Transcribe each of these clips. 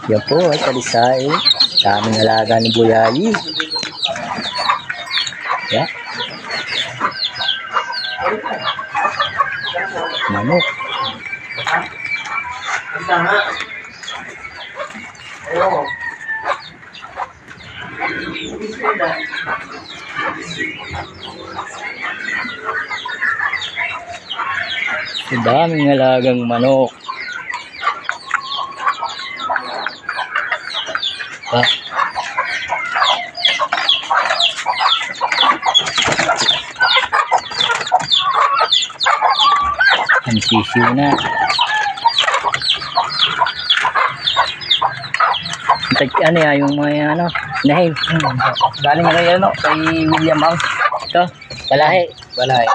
Yan po ay kalisay. Daming alaga ni Buyayi. Yan. Manok. Daming alagang manok. Ang sisiw na. Ano yan, yung mga ano, nahin. Galing kay ano, kay William Ang. Ito, balahe. Balay.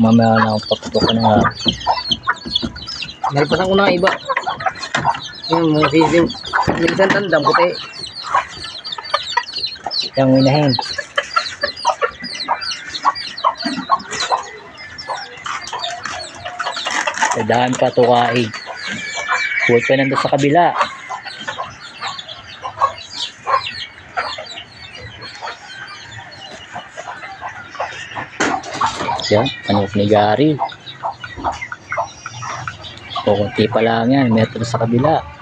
Mamaya na ako paputok na. Nalpasan ko na iba. Yung mga sisiw. Minsan tandang puti. Yung inahin. Sa daan pa tukain. Huwag pa nandun sa kabila. Yan, manok ni Gary. Kukunti pa lang yan, metro sa kabila.